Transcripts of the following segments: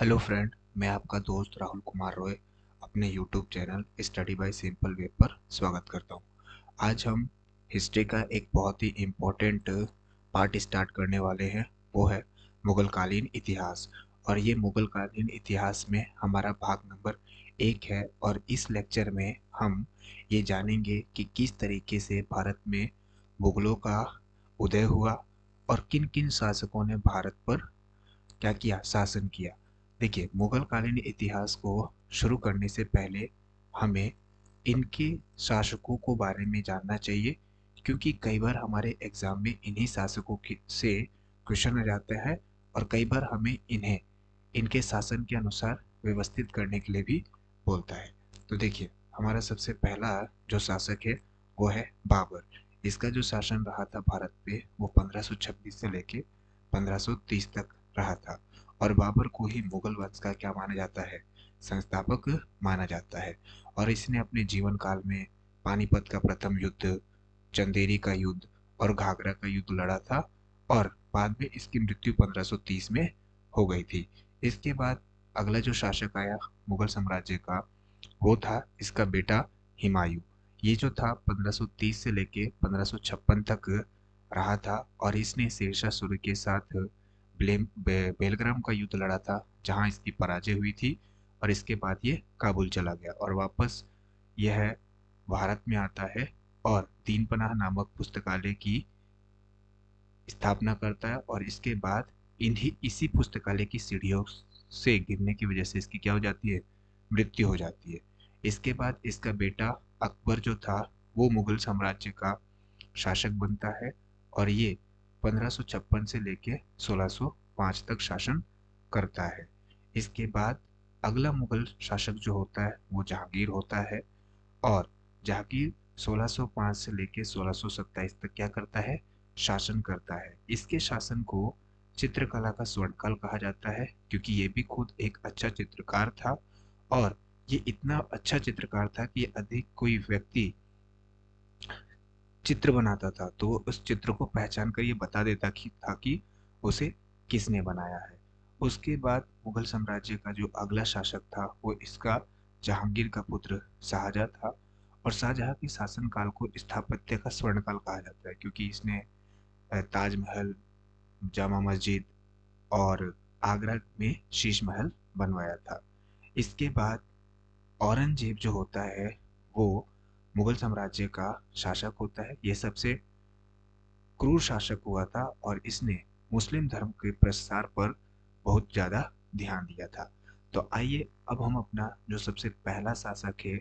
Hello friend, मैं आपका दोस्त राहुल कुमार रॉय अपने YouTube channel study bye simple way पर स्वागत करता हूँ। आज हम हिस्ट्री का एक बहुत ही इम्पोर्टेंट पार्ट स्टार्ट करने वाले हैं। वो है मुगल कालीन इतिहास। और ये मुगल कालीन इतिहास में हमारा भाग नंबर 1 है। और इस लेक्चर में हम ये जानेंगे कि किस तरीके से भारत में मुगलों का उदय हुआ और किन किन शासकों ने भारत पर क्या किया, शासन किया। देखिए, मुगल कालीन इतिहास को शुरू करने से पहले हमें इनके शासकों को बारे में जानना चाहिए, क्योंकि कई बार हमारे एग्जाम में इन्हीं शासकों से क्वेश्चन आ जाता है और कई बार हमें इन्हें इनके शासन के अनुसार व्यवस्थित करने के लिए भी बोलता है। तो देखिए, हमारा सबसे पहला जो शासक है वो है बाबर। इसका जो शासन रहा था भारत पे वो 1526 से लेके 1530 तक रहा था। और बाबर को ही मुगल वंश का क्या माना जाता है, संस्थापक माना जाता है। और इसने अपने जीवन काल में पानीपत का प्रथम युद्ध, चंदेरी का युद्ध और घाघरा का युद्ध लड़ा था। और बाद में इसकी मृत्यु 1530 में हो गई थी। इसके बाद अगला जो शासक आया मुगल साम्राज्य का, वो था इसका बेटा हुमायूं। ये जो था 1530 से लेके 1556 तक रहा था। और इसने शेरशाह सूरी के साथ बेलग्राम का युद्ध लड़ा था, जहां इसकी पराजय हुई थी। और इसके बाद ये काबुल चला गया और वापस यह भारत में आता है और तीन पनाह नामक पुस्तकालय की स्थापना करता है। और इसके बाद इन्हीं इसी पुस्तकालय की सीढ़ियों से गिरने की वजह से इसकी क्या हो जाती है, मृत्यु हो जाती है। इसके बाद इसका बेटा अकबर जो था वो मुगल साम्राज्य का शासक बनता है। और ये 1556 से लेके 1605 तक शासन करता है। इसके बाद अगला मुगल शासक जो होता है वो जहांगीर होता है। और जहांगीर 1605 से लेके 1627 तक क्या करता है, शासन करता है। इसके शासन को चित्रकला का स्वर्णकाल कहा जाता है, क्योंकि ये भी खुद एक अच्छा चित्रकार था। और ये इतना अच्छा चित्रकार था कि अधिक कोई व्यक्ति चित्र बनाता था तो वो उस चित्र को पहचान कर ये बता देता कि था कि उसे किसने बनाया है। उसके बाद मुगल साम्राज्य का जो अगला शासक था वो इसका जहांगीर का पुत्र शाहजहां था। और शाहजहां के शासनकाल को स्थापत्य का स्वर्णकाल कहा जाता है, क्योंकि इसने ताजमहल, जामा मस्जिद और आगरा में शीश महल बनवाया था। इसके बाद औरंगजेब जो होता है वो मुगल साम्राज्य का शासक होता है। ये सबसे क्रूर शासक हुआ था और इसने मुस्लिम धर्म के प्रसार पर बहुत ज्यादा ध्यान दिया था। तो आइए अब हम अपना जो सबसे पहला शासक है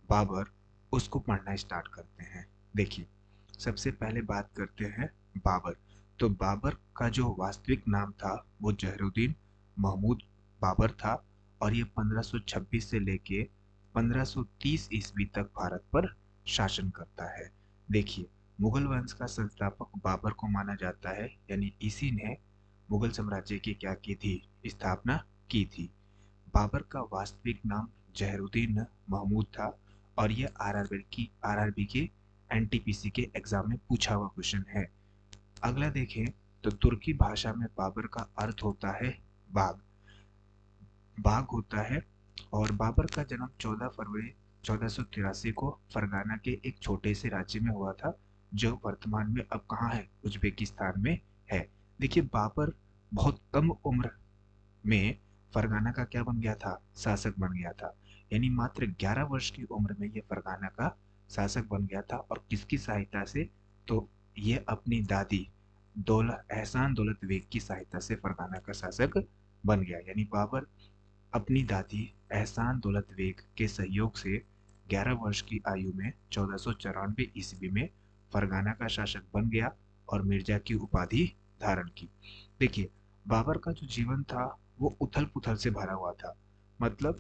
बाबर, उसको पढ़ना स्टार्ट करते हैं। देखिए, सबसे पहले बात करते हैं बाबर। तो बाबर का जो वास्तविक नाम था वो जहरुद्दीन महमूद बाबर था। और ये 1526 से लेके 1530 ईस्वी तक भारत पर शासन करता है। देखिए, मुगल वंश का संस्थापक बाबर को माना जाता है, यानी इसी ने मुगल साम्राज्य की क्या की थी, स्थापना की थी। बाबर का वास्तविक नाम जहरुद्दीन महमूद था। और ये आरआरबी के एनटीपीसी के एग्जाम में पूछा हुआ क्वेश्चन है। अगला देखें तो तुर्की भाषा में बाबर का अर्थ होता है बाग, बाग होता है। और बाबर का जन्म 14 फरवरी 1483 को फरगाना के एक छोटे से राज्य में हुआ था, जो वर्तमान में अब कहाँ है, उज्बेकिस्तान में है। देखिए, बाबर बहुत कम उम्र में फरगाना का क्या बन गया था, शासक बन गया था। यानी मात्र 11 वर्ष की उम्र में ये फरगाना का शासक बन गया था। और किसकी सहायता से, तो ये अपनी दादी दौलत एहसान दौलत बेग की सहायता से फरगाना का शासक बन गया। यानी बाबर अपनी दादी एहसान दौलत बेग के सहयोग से 11 वर्ष की आयु में 1494 ईस्वी में फरगाना का शासक बन गया और मिर्जा की उपाधि धारण की। देखिए, बाबर का जो जीवन था वो उथल पुथल से भरा हुआ था। मतलब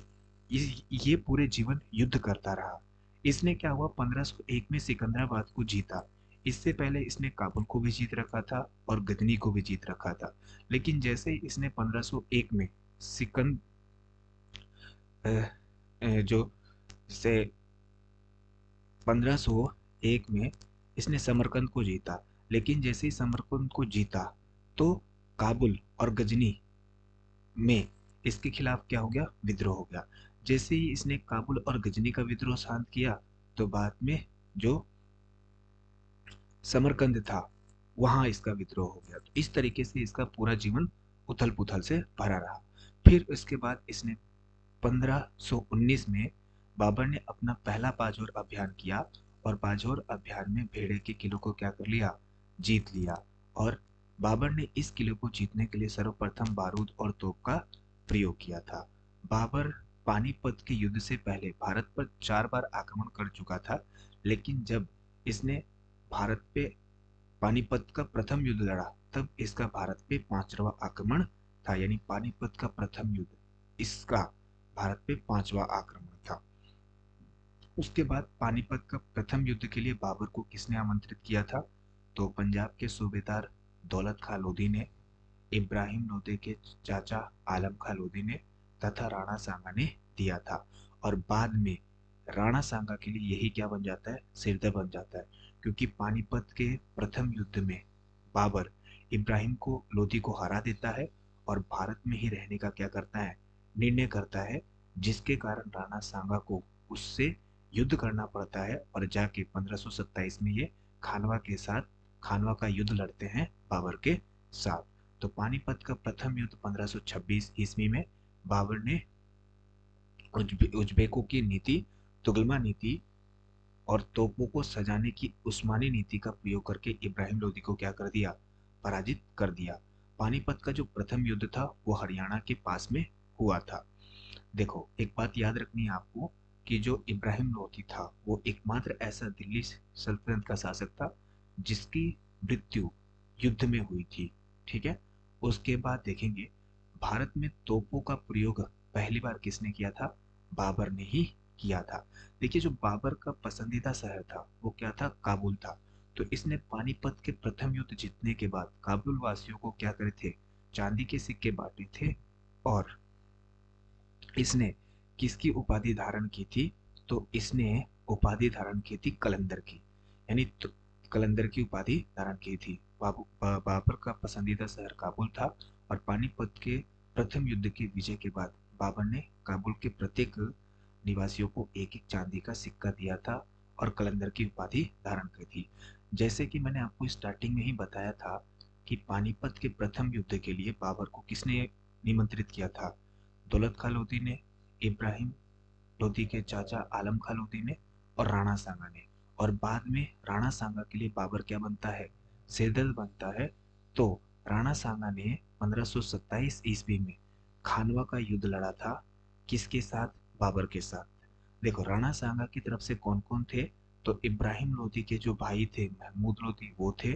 ये पूरे जीवन युद्ध करता रहा। इसने क्या हुआ, 1501 में सिकंदराबाद को जीता। इससे पहले इसने काबुल को भी जीत रखा था और गजनी को भी जीत रखा था। लेकिन जैसे ही इसने 1501 में सिकंद जो से 1501 में इसने समरकंद को जीता। लेकिन जैसे ही समरकंद को जीता तो काबुल और गजनी में इसके खिलाफ क्या हो गया, विद्रोह हो गया। जैसे ही इसने काबुल और गजनी का विद्रोह शांत किया, तो बाद में जो समरकंद था वहां इसका विद्रोह हो गया। तो इस तरीके से इसका पूरा जीवन उथल पुथल से भरा रहा। फिर इसके बाद इसने 1519 में बाबर ने अपना पहला बाजौर अभियान किया, और बाजौर अभियान में भेड़े के किले को क्या कर लिया, जीत लिया। और बाबर ने इस किले को जीतने के लिए सर्वप्रथम बारूद और तोप का प्रयोग किया था। बाबर पानीपत के युद्ध से पहले भारत पर 4 बार आक्रमण कर चुका था, लेकिन जब इसने भारत पे पानीपत का प्रथम युद्ध लड़ा, तब इसका भारत पे 5वां आक्रमण था। यानी पानीपत का प्रथम युद्ध इसका भारत पे 5वां आक्रमण था। उसके बाद पानीपत का प्रथम युद्ध के लिए बाबर को किसने आमंत्रित किया था, तो पंजाब के सूबेदार दौलत खां लोधी ने, इब्राहिम लोधी के चाचा आलम खां लोधी ने तथा राणा सांगा ने दिया था। और बाद में राणा सांगा के लिए यही क्या बन जाता है, सिरदर्द बन जाता है। क्योंकि पानीपत के प्रथम युद्ध में बाबर इब्राहिम को लोधी को हरा देता है और भारत में ही रहने का क्या करता है, निर्णय करता है, जिसके कारण राणा सांगा को उससे युद्ध करना पड़ता है, और जाके 1527 में ये खानवा के साथ खानवा का युद्ध लड़ते हैं बाबर के साथ। तो पानीपत का प्रथम युद्ध 1526 ईस्वी में बाबर ने उज्बेकों की नीति, तुगलमा नीति और तोपों को सजाने की उस्मानी नीति का प्रयोग करके इब्राहिम लोदी को क्या कर दिया, पराजित कर दिया। पानीपत का जो प्रथम युद्ध था वो हरियाणा के पास में हुआ था। देखो एक बात याद रखनी है आपको, कि जो इब्राहिम लोदी था वो एकमात्र ऐसा दिल्ली सल्तनत का शासक था जिसकी मृत्यु युद्ध में हुई थी। ठीक है। उसके बाद देखेंगे भारत में तोपों का प्रयोग पहली बार किसने किया था, बाबर ने ही किया था। देखिए जो बाबर का पसंदीदा शहर था वो क्या था, काबुल था। तो इसने पानीपत के प्रथम युद्ध जीतने के बाद काबुल वासियों को क्या करे थे, चांदी के सिक्के बांटे थे। और इसने किसकी उपाधि धारण की थी, तो इसने उपाधि धारण की थी कलंदर की। यानी तो कलंदर की उपाधि धारण की थी। बाबर का पसंदीदा शहर काबुल था, और पानीपत के प्रथम युद्ध के विजय के बाद बाबर ने काबुल के प्रत्येक निवासियों को एक एक चांदी का सिक्का दिया था और कलंदर की उपाधि धारण की थी। जैसे कि मैंने आपको स्टार्टिंग में ही बताया था कि पानीपत के प्रथम युद्ध के लिए बाबर को किसने निमंत्रित किया था, दौलत खां लोधी ने, इब्राहिम लोधी के चाचा आलम खां लोधी ने और राणा सांगा ने। और बाद में राणा सांगा के लिए बाबर क्या बनता है, सिरदर्द बनता है। तो राणा सांगा ने 1527 ईस्वी में खानवा का युद्ध लड़ा था, किसके साथ, बाबर के साथ। देखो राणा सांगा की तरफ से कौन कौन थे, तो इब्राहिम लोधी के जो भाई थे महमूद लोधी वो थे,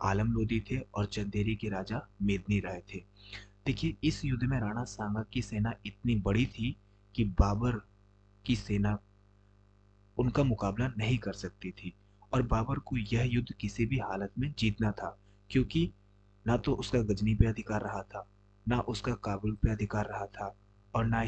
आलम लोधी थे, और चंदेरी के राजा मेदनी राय थे। देखिए इस युद्ध में राणा सांगा की सेना इतनी बड़ी थी कि बाबर की सेना उनका मुकाबला नहीं कर सकती थी। और बाबर को यह युद्ध किसी भी हालत में जीतना था, क्योंकि ना तो उसका गजनी पे अधिकार रहा था, ना उसका काबुल पे अधिकार रहा था, और ना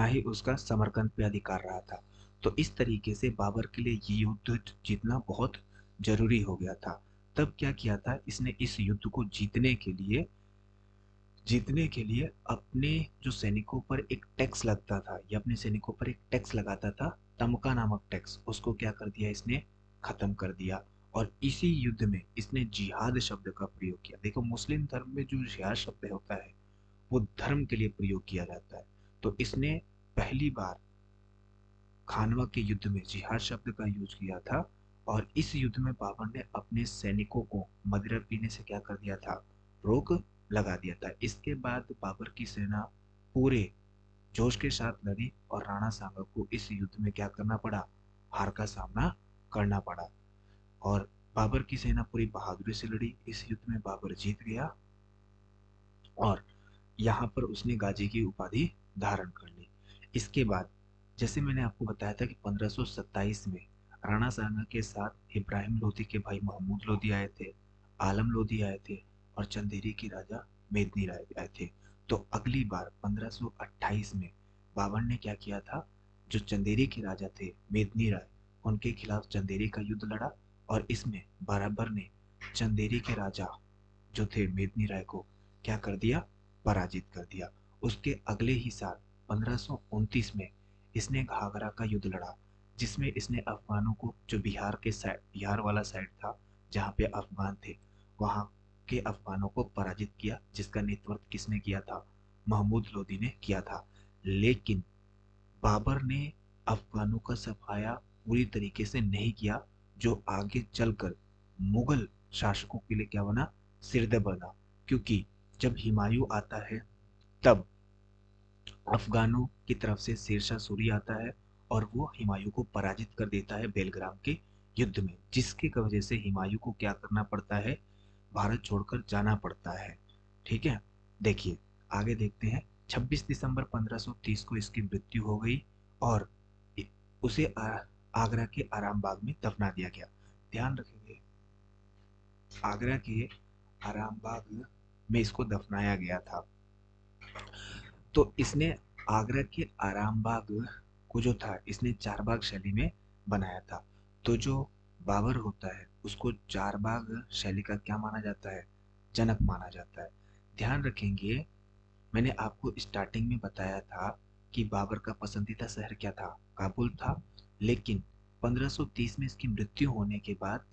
ही उसका समरकंद पे अधिकार रहा था। तो इस तरीके से बाबर के लिए ये युद्ध जीतना बहुत जरूरी हो गया था। तब क्या किया था इसने, इस युद्ध को जीतने के लिए अपने जो सैनिकों पर एक टैक्स लगता था, या अपने सैनिकों पर एक टैक्स लगाता था, तमका नामक टैक्स, उसको क्या कर दिया इसने, खत्म कर दिया। और इसी युद्ध में इसने जिहाद शब्द का प्रयोग किया। देखो मुस्लिम धर्म में जो जिहाद शब्द होता है वो धर्म के लिए प्रयोग किया जाता है। तो इसने पहली बार खानवा के युद्ध में जिहाद शब्द का यूज किया था। और इस युद्ध में बाबर ने अपने सैनिकों को मदिरा पीने से क्या कर दिया था, रोक लगा दिया था। इसके बाद बाबर की सेना पूरे जोश के साथ लड़ी, और राणा सांगा को इस युद्ध में क्या करना पड़ा, हार का सामना करना पड़ा। और बाबर की सेना पूरी बहादुरी से लड़ी, इस युद्ध में बाबर जीत गया, और यहाँ पर उसने गाजी की उपाधि धारण कर ली। इसके बाद जैसे मैंने आपको बताया था कि 1527 में राणा सांगा के साथ इब्राहिम लोधी के भाई महमूद लोधी आए थे, आलम लोधी आए थे, और चंदेरी के राजा मेदनी राय आए थे। तो अगली बार 1528 में बाबर ने क्या किया था, जो चंदेरी के राजा थे मेदनी राय, उनके खिलाफ चंदेरी का युद्ध लड़ा, और इसमें बाबर ने चंदेरी के राजा जो थे मेदनी राय को क्या कर दिया, पराजित कर दिया। उसके अगले ही साल 1529 में इसने घाघरा का युद्ध लड़ा, जिसमें इसने अफगानों को, जो बिहार के साइड, बिहार वाला साइड था जहाँ पे अफगान थे, वहाँ के अफगानों को पराजित किया, जिसका नेतृत्व किसने किया था, महमूद लोदी ने किया था। लेकिन बाबर ने अफगानों का सफाया पूरी तरीके से नहीं किया, जो आगे चलकर मुगल शासकों के लिए क्या बना, सिरदर्द बना। क्योंकि जब हुमायूं आता है तब अफगानों की तरफ से शेरशाह सूरी आता है और वो हुमायूं को पराजित कर देता है बेलग्राम के युद्ध में, जिसकी वजह से हुमायूं को क्या करना पड़ता है, भारत छोड़कर जाना पड़ता है। ठीक है, देखिए आगे देखते हैं। 26 दिसंबर 1530 को इसकी मृत्यु हो गई और उसे आगरा के आराम बाग में दफना दिया गया। ध्यान रखेंगे, आगरा के आराम बाग में इसको दफनाया गया था। तो इसने आगरा के आरामबाग को जो था, इसने चारबाग शैली में बनाया था। तो जो बाबर होता है उसको चारबाग शैली का क्या माना जाता है, जनक माना जाता है। ध्यान रखेंगे, मैंने आपको स्टार्टिंग में बताया था कि बाबर का पसंदीदा शहर क्या था, काबुल था। लेकिन 1530 में इसकी मृत्यु होने के बाद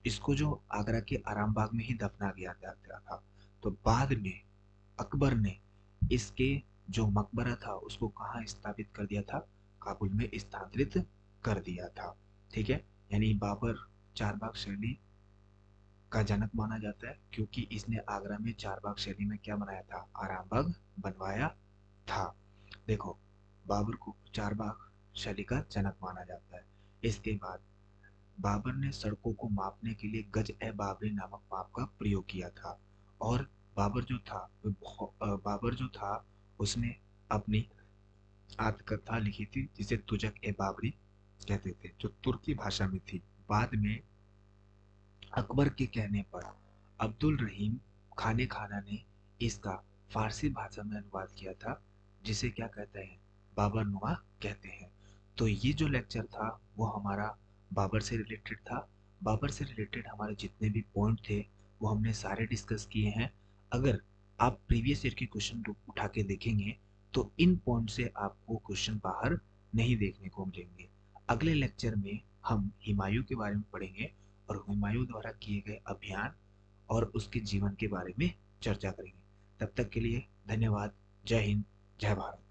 इसको जो आगरा के आरामबाग में ही दफना गया था। तो बाद में अकबर ने इसके जो मकबरा था उसको कहाँ स्थापित कर दिया था, काबुल में स्थानांतरित कर दिया था। ठीक है, यानी बाबर चारबाग शैली का जनक माना जाता है, क्योंकि इसने आगरा में चारबाग शैली में क्या बनाया था, आरामबाग बनवाया था। देखो, बाबर को चारबाग शैली का जनक माना जाता है। इसके बाद बाबर ने सड़कों को मापने के लिए गज ए बाबरी नामक माप का प्रयोग किया था। और बाबर जो था उसने अपनी आत्मकथा लिखी थी, जिसे तुजक ए बाबरी कहते थे, जो तुर्की भाषा में थी। बाद में अकबर के कहने पर अब्दुल रहीम खाने खाना ने इसका फारसी भाषा में अनुवाद किया था, जिसे क्या कहते हैं, बाबरनुमा कहते हैं। तो ये जो लेक्चर था वो हमारा बाबर से रिलेटेड था। बाबर से रिलेटेड हमारे जितने भी पॉइंट थे वो हमने सारे डिस्कस किए हैं। अगर आप प्रीवियस ईयर के क्वेश्चन उठा के देखेंगे तो इन पॉइंट से आपको क्वेश्चन बाहर नहीं देखने को मिलेंगे। अगले लेक्चर में हम हुमायूं के बारे में पढ़ेंगे और हुमायूं द्वारा किए गए अभियान और उसके जीवन के बारे में चर्चा करेंगे। तब तक के लिए धन्यवाद। जय हिंद, जय भारत।